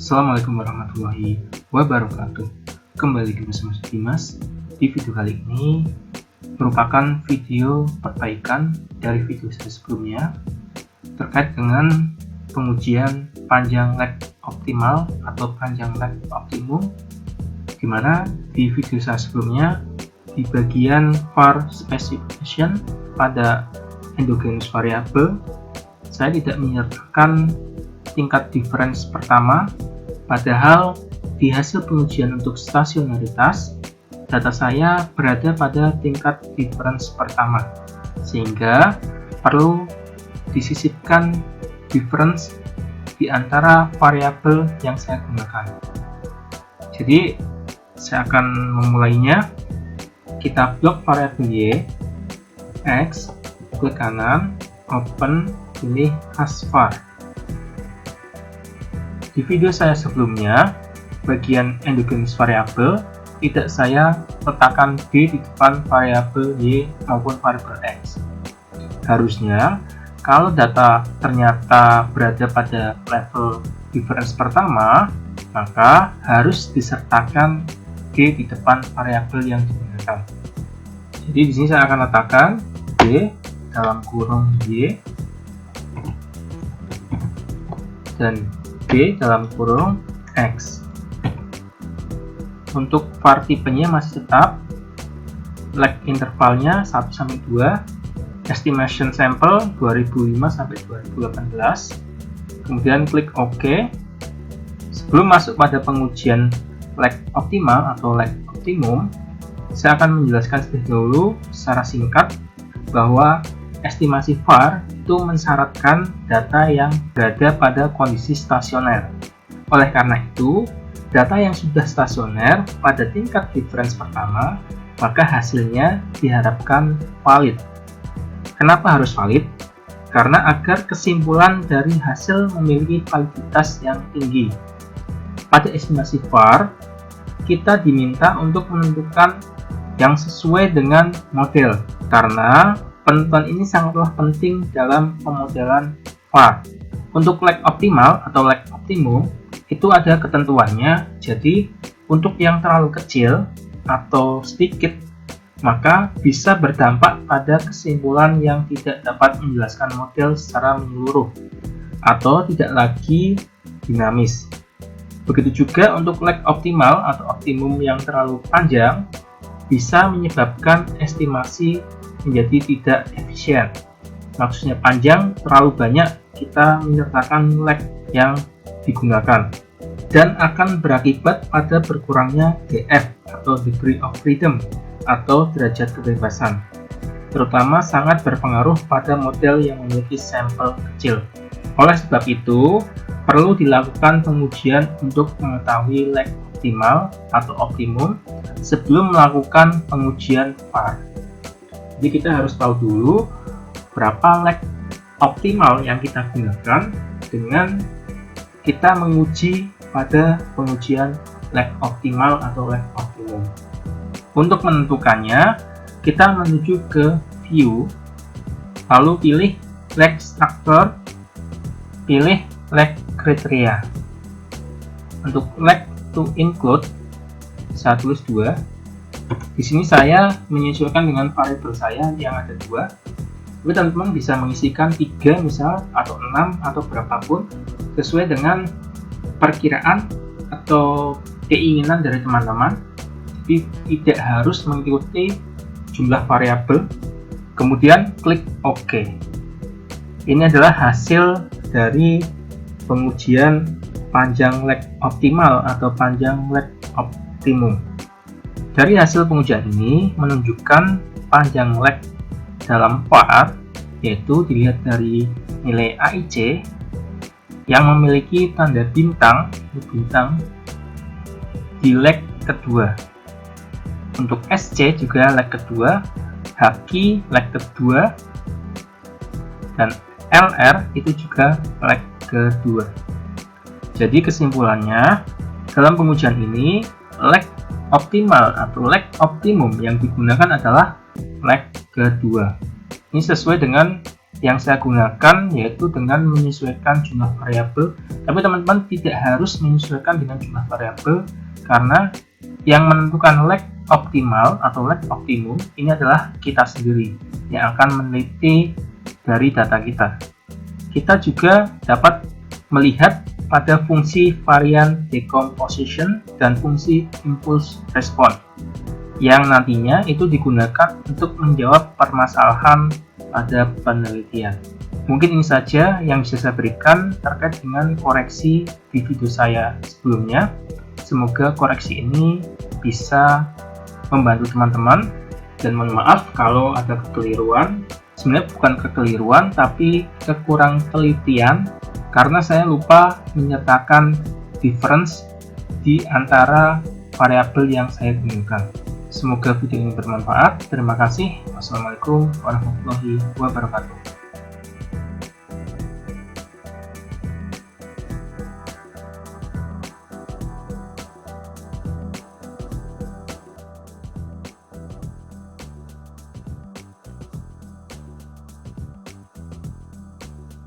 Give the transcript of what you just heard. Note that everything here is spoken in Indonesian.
Assalamualaikum warahmatullahi wabarakatuh. Kembali bersama Dimas. Di video kali ini merupakan video perbaikan dari video saya sebelumnya terkait dengan pengujian panjang leg optimal atau panjang leg optimum, dimana di video saya sebelumnya di bagian var specification pada endogenous variable saya tidak menyertakan tingkat difference pertama, padahal di hasil pengujian untuk stasionaritas data saya berada pada tingkat difference pertama, sehingga perlu disisipkan difference di antara variabel yang saya gunakan. Jadi saya akan memulainya. Kita blok variabel y, x, klik kanan, open, pilih hash var. Di video saya sebelumnya, bagian endogenous variable tidak saya letakkan d di depan variabel y maupun variabel x. Harusnya, kalau data ternyata berada pada level difference pertama, maka harus disertakan d di depan variabel yang digunakan. Jadi di sini saya akan letakkan d dalam kurung y dan d dalam kurung x. Untuk var tipenya masih tetap, leg intervalnya 1-2, estimation sample 2005-2018, kemudian klik OK. Sebelum masuk pada pengujian leg optimal atau leg optimum, saya akan menjelaskan terlebih dahulu secara singkat bahwa estimasi var itu mensyaratkan data yang berada pada kondisi stasioner. Oleh karena itu, data yang sudah stasioner pada tingkat difference pertama, maka hasilnya diharapkan valid. Kenapa harus valid? Karena agar kesimpulan dari hasil memiliki validitas yang tinggi. Pada estimasi var, kita diminta untuk menentukan yang sesuai dengan model, karena penentuan ini sangatlah penting dalam pemodelan var. Untuk leg optimal atau leg optimum itu ada ketentuannya. Jadi untuk yang terlalu kecil atau sedikit maka bisa berdampak pada kesimpulan yang tidak dapat menjelaskan model secara menyeluruh atau tidak lagi dinamis. Begitu juga untuk leg optimal atau optimum yang terlalu panjang bisa menyebabkan estimasi menjadi tidak efisien. Maksudnya panjang, terlalu banyak kita menyertakan leg yang digunakan dan akan berakibat pada berkurangnya DF atau degree of freedom atau derajat kebebasan, terutama sangat berpengaruh pada model yang memiliki sampel kecil. Oleh sebab itu, perlu dilakukan pengujian untuk mengetahui leg optimal atau optimum sebelum melakukan pengujian var. Jadi kita harus tahu dulu berapa leg optimal yang kita gunakan dengan kita menguji pada pengujian leg optimal atau leg optimum. Untuk menentukannya, kita menuju ke view, lalu pilih leg structure, pilih leg criteria. Untuk leg to include, saya tulis 2. Di sini saya menyesuaikan dengan variabel saya yang ada 2. Tapi teman-teman bisa mengisikan 3 misal atau 6 atau berapapun sesuai dengan perkiraan atau keinginan dari teman-teman. Jadi tidak harus mengikuti jumlah variabel. Kemudian klik OK. Ini adalah hasil dari pengujian panjang leg optimal atau panjang leg optimum. Dari hasil pengujian ini menunjukkan panjang leg dalam var, yaitu dilihat dari nilai AIC yang memiliki tanda bintang di leg kedua. Untuk SC juga leg kedua, HQ leg kedua, dan LR itu juga leg kedua. Jadi kesimpulannya, dalam pengujian ini leg optimal atau leg optimum yang digunakan adalah leg kedua. Ini sesuai dengan yang saya gunakan yaitu dengan menyesuaikan jumlah variabel, tapi teman-teman tidak harus menyesuaikan dengan jumlah variabel, karena yang menentukan lag optimal atau lag optimum ini adalah kita sendiri yang akan meneliti dari data kita. Kita juga dapat melihat pada fungsi varian decomposition dan fungsi impulse response yang nantinya itu digunakan untuk menjawab permasalahan pada penelitian. Mungkin ini saja yang bisa saya berikan terkait dengan koreksi di video saya sebelumnya. Semoga koreksi ini bisa membantu teman-teman, dan mohon maaf kalau ada kekeliruan. Sebenarnya bukan kekeliruan, tapi kekurang telitian karena saya lupa menyertakan difference di antara variabel yang saya gunakan. Semoga video ini bermanfaat. Terima kasih. Wassalamualaikum warahmatullahi wabarakatuh.